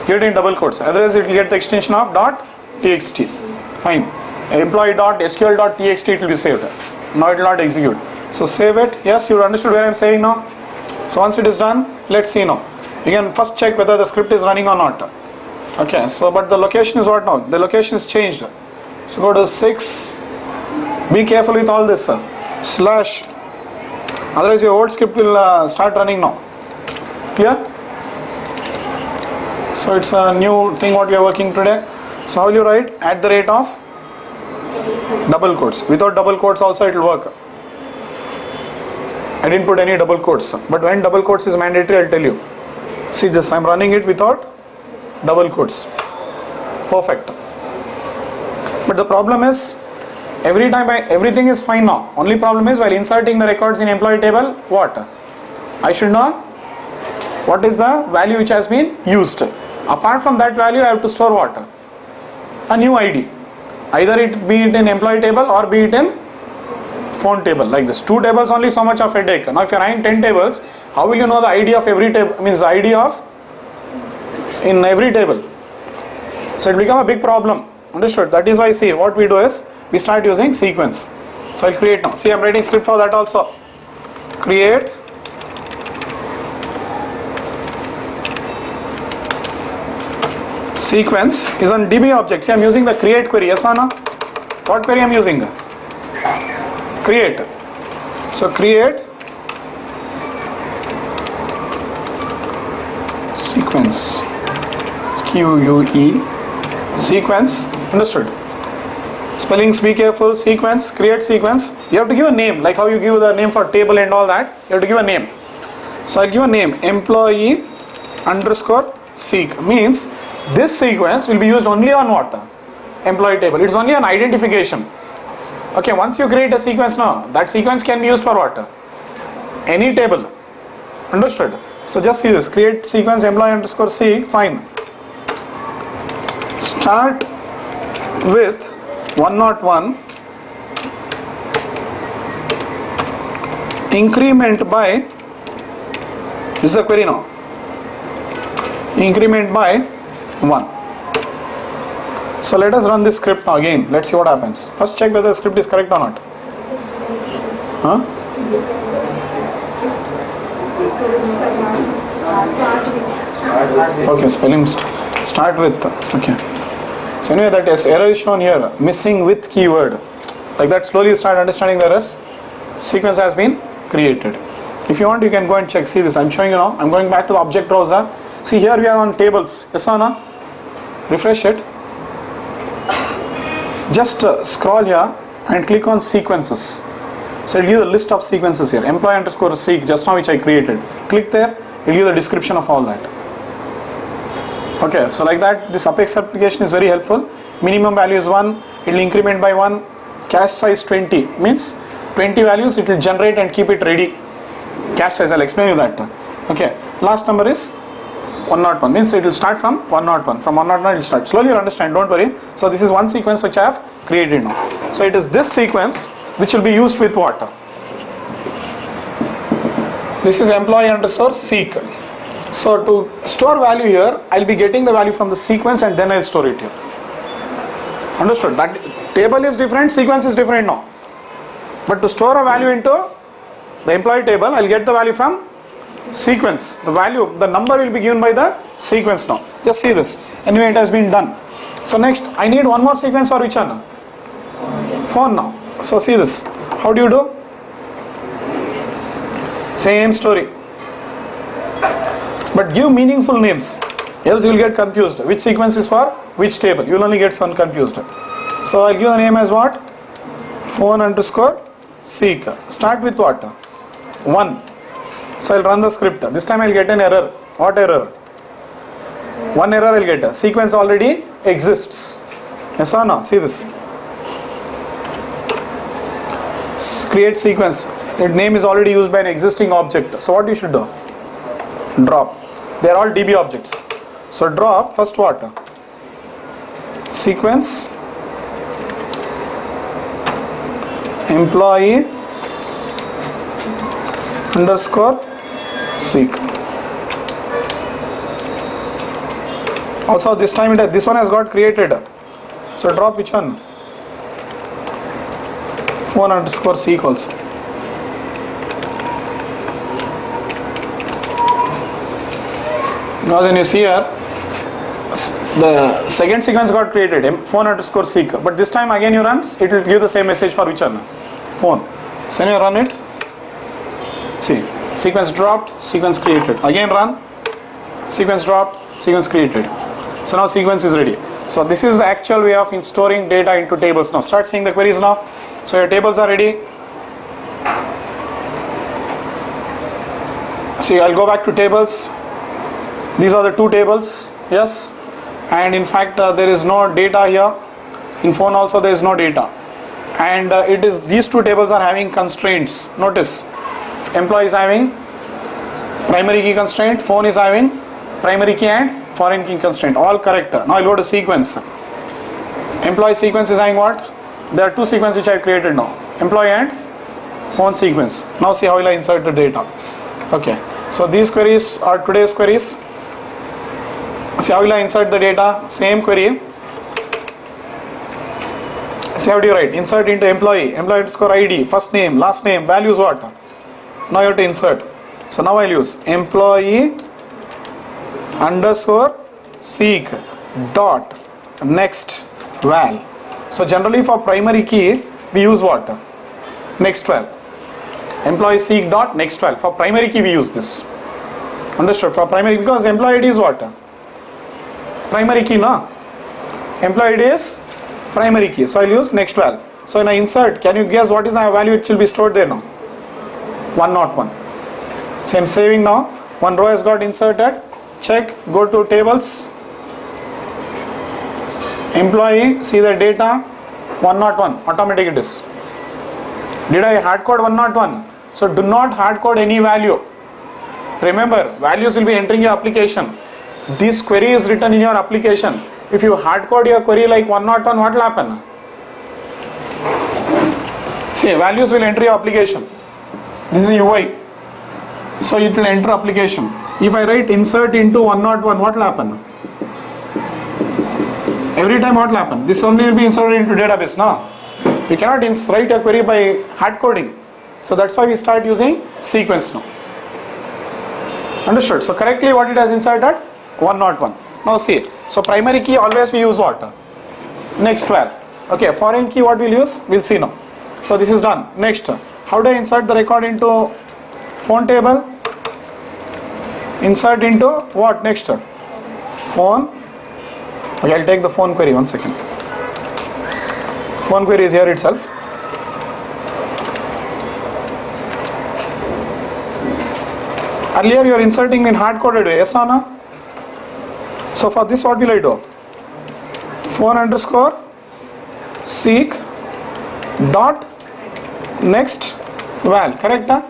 Give it in double quotes. Otherwise, it will get the extension of .txt. Fine. Employee.sql.txt it will be saved. Now it will not execute. So save it. Yes, you understood where I am saying now. So once it is done, let's see now. You can first check whether the script is running or not. Okay. So, but the location is what now? The location is changed. So go to 6. Be careful with all this. Slash. Otherwise, your old script will start running now. Clear? So it's a new thing what we are working today. So how will you write? At the rate of double quotes. Without double quotes also it will work. I didn't put any double quotes. But when double quotes is mandatory, I'll tell you. See this, I'm running it without double quotes. Perfect. But the problem is, every time everything is fine now. Only problem is while inserting the records in employee table, what? I should know what is the value which has been used. Apart from that value, I have to store what? A new ID. Either it be it in employee table or be it in phone table, like this. 2 tables only, so much of headache. Now if you are having 10 tables, how will you know the ID of every table? Means the ID of in every table. So it become a big problem. Understood? That is why see what we do is we start using sequence. So I'll create now. See, I'm writing script for that also. Create sequence is on DB object. See, I'm using the create query. Yes or no? What query I'm using? Create. So create sequence. QUE sequence. Understood? Spellings, be careful. Sequence, create sequence. You have to give a name, like how you give the name for table and all that. You have to give a name. So I'll give a name, employee underscore seek. Means this sequence will be used only on what? Employee table. It's only an identification. Okay, once you create a sequence now, that sequence can be used for what? Any table. Understood? So just see this. Create sequence employee underscore seek. Fine. Start with 101. Increment by, this is the query now. Increment by 1. So let us run this script now again. Let's see what happens. First check whether the script is correct or not. Huh? Okay, spelling start with. Okay. So anyway, that is error is shown here. Missing with keyword. Like that, slowly you start understanding the errors. Sequence has been created. If you want, you can go and check. See this. I'm showing you now. I'm going back to the object browser. See here we are on tables. Yes or no? Refresh it. Just scroll here and click on sequences. So it'll give the list of sequences here. Employee underscore seek, just now which I created. Click there, it'll give the description of all that. Okay, so like that, this Apex application is very helpful. Minimum value is 1, it'll increment by 1. Cache size 20, means 20 values it will generate and keep it ready. Cache size, I'll explain you that. Okay, last number is 101, means it will start from 101. From 101 it will start. Slowly you'll understand, don't worry. So this is one sequence which I have created now. So it is this sequence which will be used with what? This is employee underscore seek. So to store value here, I'll be getting the value from the sequence and then I'll store it here. Understood? That table is different, sequence is different now. But to store a value into the employee table, I'll get the value from sequence. The value, the number will be given by the sequence now. Just see this. Anyway, it has been done. So next, I need one more sequence for which one? Phone now. So see this. How do you do? Same story. But give meaningful names. Else you will get confused. Which sequence is for which table? You will only get some confused. So I'll give the name as what? Phone underscore seek. Start with what? 1. So I'll run the script. This time I'll get an error. What error? One error I'll get. Sequence already exists. Yes or no? See this. Create sequence. Its name is already used by an existing object. So what you should do? Drop. They are all DB objects. So drop first what? Sequence employee underscore seek. Also this time this one has got created. So drop which one? Phone underscore seek also. Now then you see here the second sequence got created, phone underscore seek, but this time again you run, it will give the same message for which one? Phone. So you run it, see, sequence dropped, sequence created, again run, sequence dropped, sequence created. So now sequence is ready. So this is the actual way of storing data into tables. Now start seeing the queries now. So your tables are ready. See, I'll go back to tables. These are the two tables, yes, and in fact there is no data here. In phone also there is no data, and it is these two tables are having constraints. Notice, employee is having primary key constraint, phone is having primary key and foreign key constraint. All correct. Now I'll go to sequence. Employee sequence is having what? There are two sequences which I have created now. Employee and phone sequence. Now see how will I insert the data. Okay. So these queries are today's queries. See how will I insert the data? Same query. See how do you write? Insert into employee. Employee underscore ID. First name, last name, values what? Now you have to insert. So now I'll use employee underscore seek. dot next val. So generally for primary key we use what? Next val. Employee seek dot next val. For primary key we use this. Understood? For primary, because employee ID is what? Primary key, no? Employee ID is primary key. So I'll use next val. So when I insert, can you guess what is the value it will be stored there now? 101. So I'm saving now. One row has got inserted. Check, go to tables. Employee, see the data, 101, automatic it is. Did I hard code 101? So do not hard code any value. Remember, values will be entering your application. This query is written in your application. If you hard code your query like 101, what will happen? See, values will enter your application. This is UI. So it will enter application. If I write insert into 101, what will happen? Every time what will happen? This only will be inserted into database, no? We cannot write a query by hard coding. So that's why we start using sequence now. Understood? So correctly what it has inserted? 101. Now see. So primary key always we use what? Next val. Okay, foreign key what we'll use? We'll see now. So this is done. Next, how do I insert the record into phone table? Insert into what next? Phone. Okay, I'll take the phone query, 1 second. Phone query is here itself. Earlier you are inserting in hard coded way, yes or no? So for this what will I do? Phone underscore seek dot next val, correct? Huh?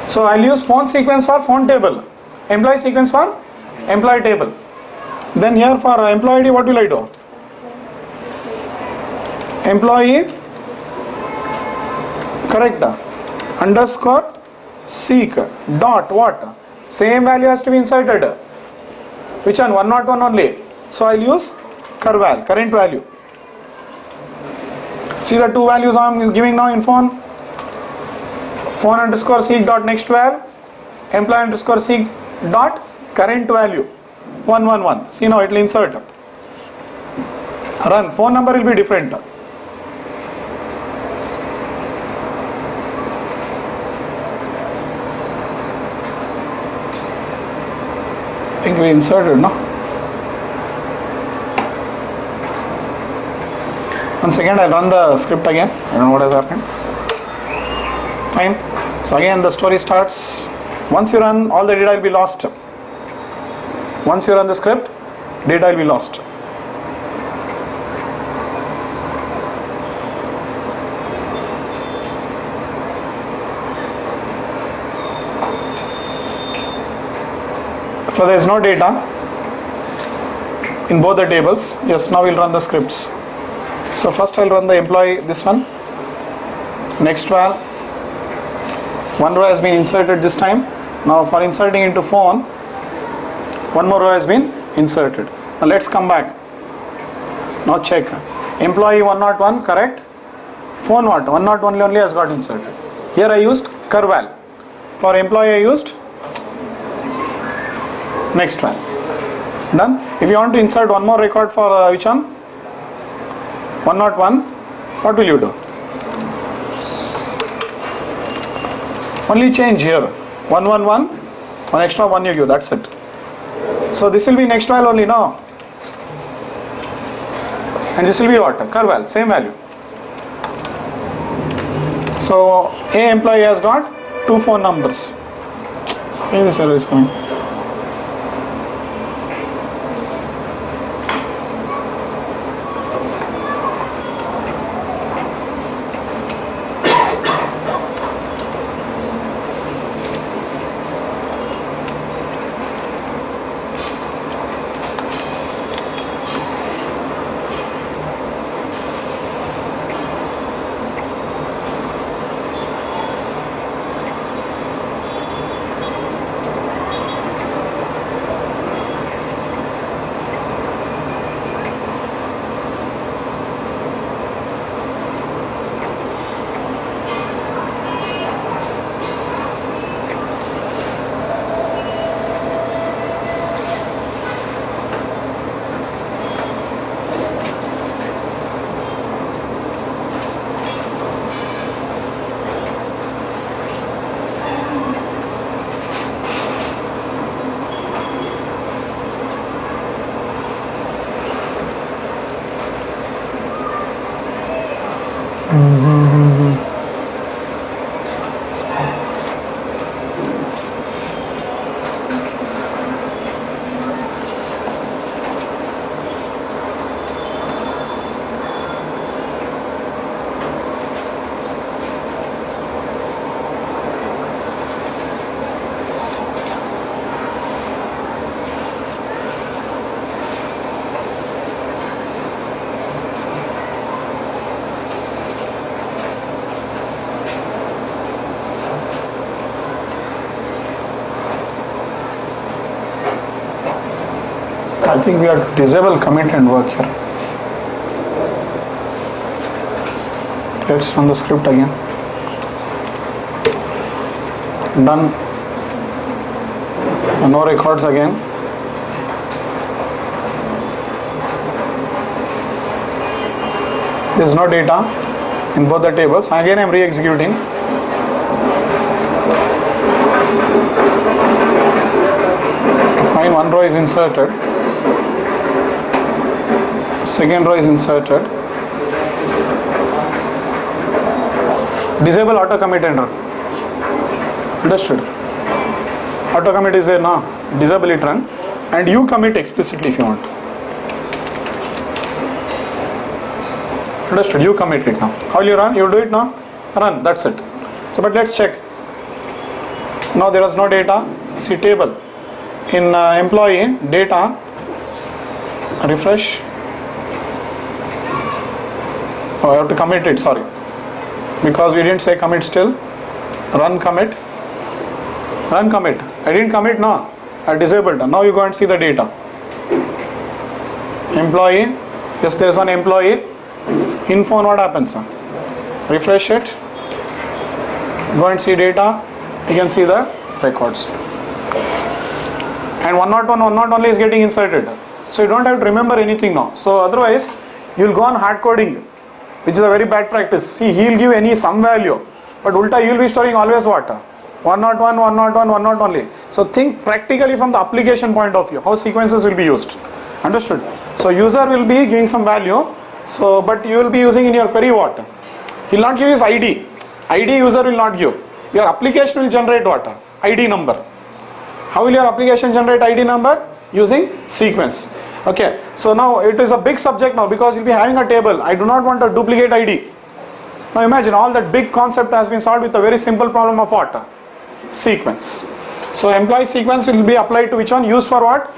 So I'll use phone sequence for phone table, employee sequence for employee table. Then here for employee ID what will I do? Employee, correct? Underscore seek dot what? Same value has to be inserted. Which one? 101 only. So I'll use curval, current value. See the two values I am giving now in phone. Phone underscore seek dot next val, employee underscore seek dot current value 111. See now it will insert. Run. Phone number will be different. I think we inserted, no? Once again I'll run the script again. I don't know what has happened. Fine. So again the story starts. Once you run, all the data will be lost. Once you run the script, data will be lost. So there is no data in both the tables. Yes, now we'll run the scripts. So first I'll run the employee, this one. Next val. One row has been inserted this time. Now for inserting into phone, one more row has been inserted. Now let's come back. Now check. Employee 101, correct? Phone what? 101 only has got inserted. Here I used curval. For employee I used next val. Done. If you want to insert one more record for which one? 101, what will you do? Only change here. 111, one extra one you give, that's it. So this will be next val only, no? And this will be what? Curval, same value. So A employee has got two phone numbers. Where is the error is coming? think we have to disable commit and work here. Let's run the script again. Done. No records again. There is no data in both the tables. Again I am re-executing. Fine, one row is inserted. Second row is inserted. Disable auto commit and run. Understood? Auto commit is there now. Disable it, run, and you commit explicitly if you want. Understood? You commit it now. How will you run? You do it now. Run. That's it. So, but let's check. Now there is no data. See table. In employee data. Refresh. Oh, I have to commit it. Sorry, because we didn't say commit still. Run commit. Run commit. I didn't commit now. I disabled. Now you go and see the data. Employee. Yes, there is one employee. In phone, what happens? Refresh it. Go and see data. You can see the records. And 101 only is getting inserted. So you don't have to remember anything now. So otherwise, you will go on hard coding, which is a very bad practice. See, he will give any some value, but ulta you will be storing always what? 101, 101, 101 only. So think practically from the application point of view, how sequences will be used. Understood? So user will be giving some value. So, but you will be using in your query what? He will not give his ID. ID user will not give. Your application will generate what? ID number. How will your application generate ID number? Using sequence. Okay. So now it is a big subject now because you'll be having a table. I do not want a duplicate ID. Now imagine all that big concept has been solved with a very simple problem of what? Sequence. So employee sequence will be applied to which one? Used for what?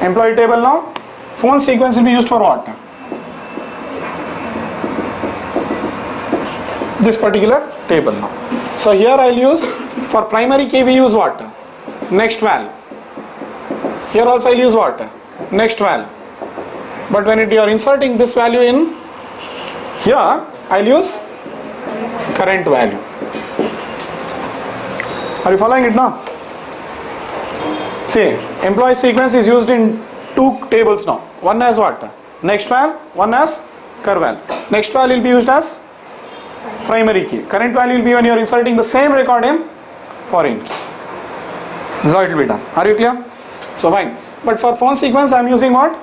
Employee table now. Phone sequence will be used for what? This particular table now. So here I'll use, for primary key we use what? Next val. Here also I'll use what? Next val. But when you are inserting this value in here, I'll use current value. Are you following it now? See, employee sequence is used in two tables now. One as what? Next val, one as cur val. Next val will be used as primary key. Current value will be when you are inserting the same record in foreign key. This is how it will be done. Are you clear? So fine. But for phone sequence I am using what?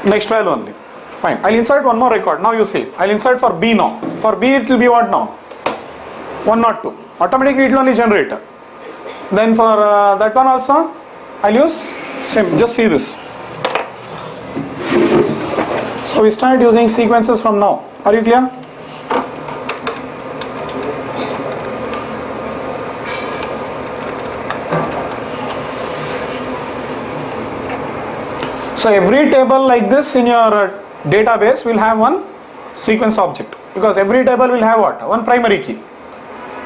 Next val only. Fine. I'll insert one more record. Now you see. I'll insert for B now. For B it will be what now? 102. Automatically it will only generate. Then for that one also I'll use same. Just see this. So we start using sequences from now. Are you clear? So every table like this in your database will have one sequence object, because every table will have what? One primary key.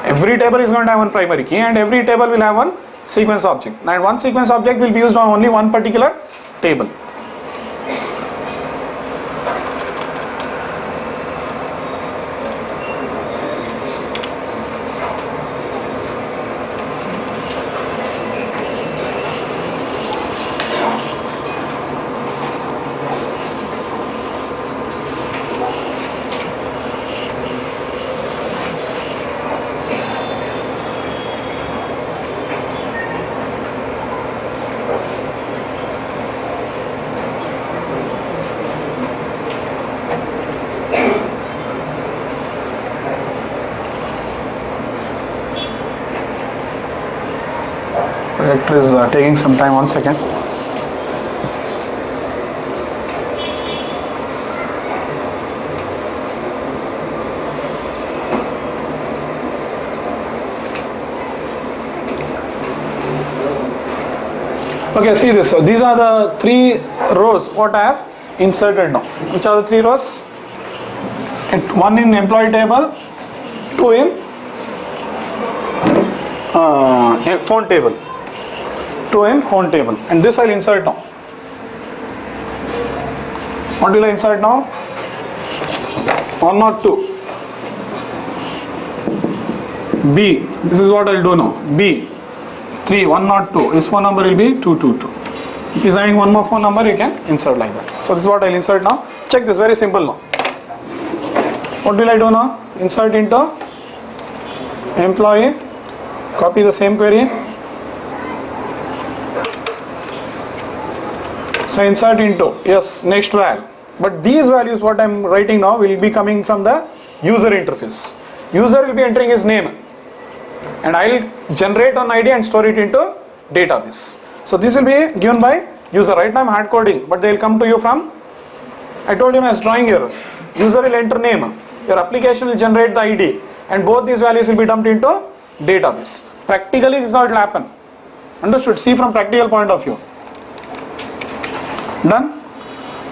Every table is going to have one primary key and every table will have one sequence object. And one sequence object will be used on only one particular table. Projector is taking some time. 1 second. Okay, see this. So these are the 3 rows what I have inserted now. Which are the 3 rows? One in employee table, 2 in phone table, 2 in phone table, and this I'll insert now. What will I insert now? 102. B. This is what I'll do now. B. 3, 102. His phone number will be 222. If he's having one more phone number, you can insert like that. So this is what I'll insert now. Check this, very simple now. What will I do now? Insert into employee. Copy the same query. So insert into, yes, next val. But these values what I'm writing now will be coming from the user interface. User will be entering his name and I'll generate an ID and store it into database. So this will be given by user. Right now I'm hard coding, but they'll come to you from, I told you I was drawing here. User will enter name, your application will generate the ID and both these values will be dumped into database. Practically this is how it will happen. Understood? See from practical point of view. Done?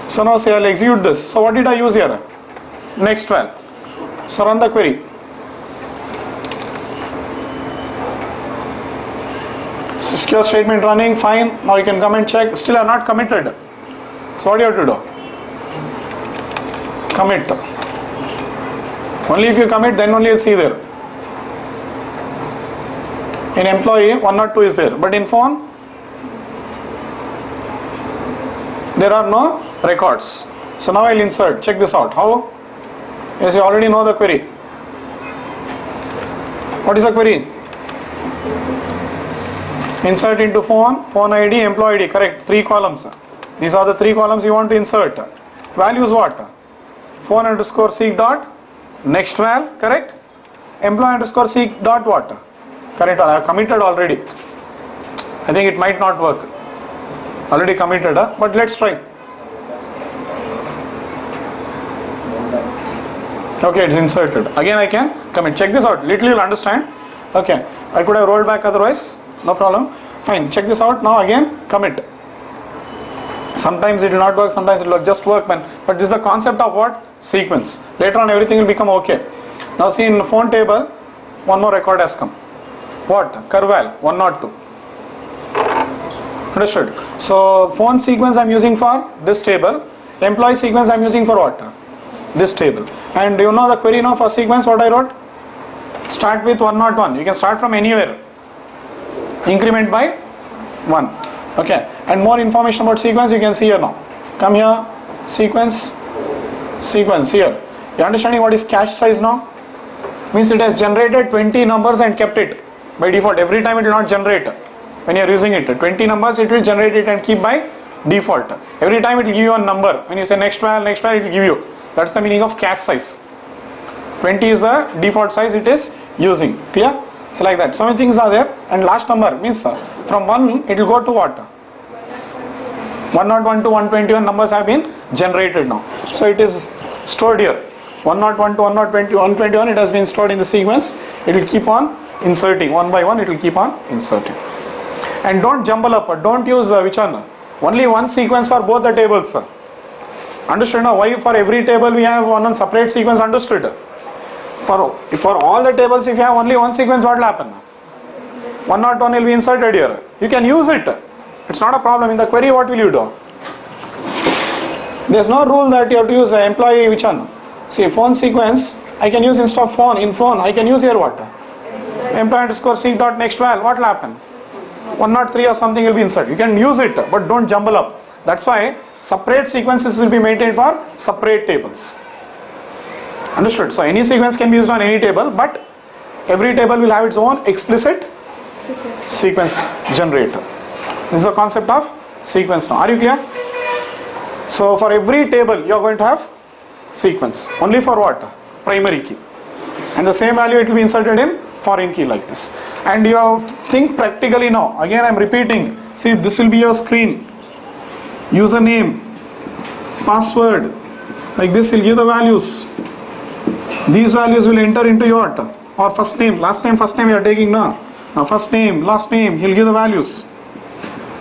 So now say I'll execute this. So what did I use here? Next val. So run the query. Secure statement running, fine. Now you can come and check. Still I have not committed. So what do you have to do? Commit. Only if you commit, then only you'll see there. In employee, 102 is there. But in phone, there are no records. So now I'll insert. Check this out. How? Yes, you already know the query. What is the query? Insert into phone, phone ID, employee ID. Correct. 3 columns. These are the 3 columns you want to insert. Values what? Phone underscore seek dot next val. Correct. Employee underscore seek dot what? Correct. I have committed already. I think it might not work. Already committed, but let's try. Okay, it's inserted. Again I can commit. Check this out. Little you'll understand. Okay, I could have rolled back otherwise. No problem. Fine. Check this out. Now again commit. Sometimes it will not work. Sometimes it will just work, man. But this is the concept of what? Sequence. Later on everything will become okay. Now see in the phone table, one more record has come. What? Curval 102. Understood? So phone sequence I'm using for this table. Employee sequence I'm using for what? This table. And you know the query now for sequence what I wrote? Start with 101. You can start from anywhere. Increment by 1. Okay. And more information about sequence you can see here now. Come here. Sequence. Sequence here. You understanding what is cache size now? Means it has generated 20 numbers and kept it. By default every time it will not generate. When you are using it, 20 numbers it will generate it and keep by default. Every time it will give you a number. When you say next val it will give you. That's the meaning of cache size. 20 is the default size it is using. Clear? So like that. So many things are there. And last number means from 1 it will go to what? 101 to 121 numbers have been generated now. So it is stored here. 101 to 120, 121 it has been stored in the sequence. It will keep on inserting. One by one it will keep on inserting. And don't jumble up. Don't use which one? Only one sequence for both the tables. Understood now? Why for every table we have one separate sequence? Understood? For all the tables if you have only one sequence what will happen? 101 will be inserted here. You can use it. It's not a problem. In the query what will you do? There's no rule that you have to use employee which one? See phone sequence I can use instead of phone. In phone I can use here what? Employee underscore seek dot next val. What will happen? 103 or something will be inserted. You can use it but don't jumble up. That's why separate sequences will be maintained for separate tables. Understood? So any sequence can be used on any table but every table will have its own explicit sequence generator. This is the concept of sequence now. Are you clear? So for every table you are going to have sequence. Only for what? Primary key. And the same value it will be inserted in foreign key like this. And you have to think practically now. Again I am repeating. See this will be your screen. Username, password. Like this will give the values. These values will enter into your or first name, last name, first name you are taking now. Now first name, last name, he will give the values.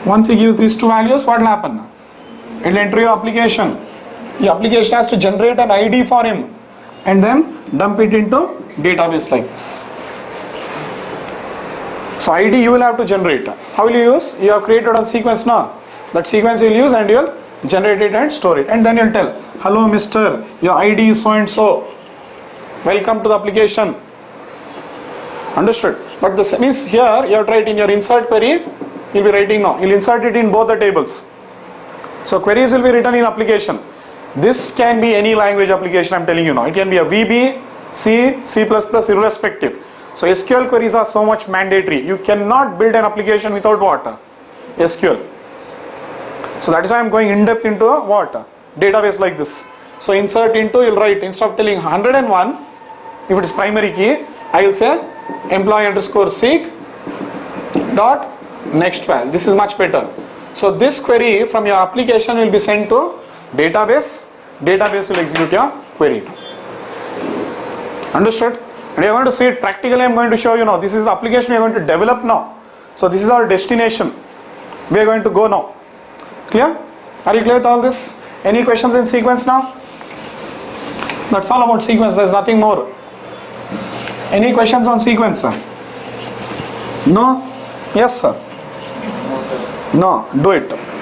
Once he gives these two values, what will happen? It will enter your application. The application has to generate an ID for him and then dump it into database like this. So ID you will have to generate. How will you use? You have created a sequence now. That sequence you will use and you will generate it and store it, and then you'll tell, hello mister, your ID is so and so, welcome to the application. Understood? But this means here you have to write in your insert query, you'll be writing now, you'll insert it in both the tables. So queries will be written in application. This can be any language application, I'm telling you now. It can be a VB, C, C++, irrespective. So SQL queries are so much mandatory. You cannot build an application without what? SQL. So that is why I'm going in depth into a what? Database like this. So insert into, you'll write, instead of telling 101, if it is primary key, I will say employee underscore seek dot next file. This is much better. So this query from your application will be sent to database. Database will execute your query. Understood? And you are going to see it practically. I am going to show you now. This is the application we are going to develop now. So this is our destination. We are going to go now. Clear? Are you clear with all this? Any questions in sequence now? That's all about sequence. There is nothing more. Any questions on sequence, sir? No? Yes, sir. No, do it.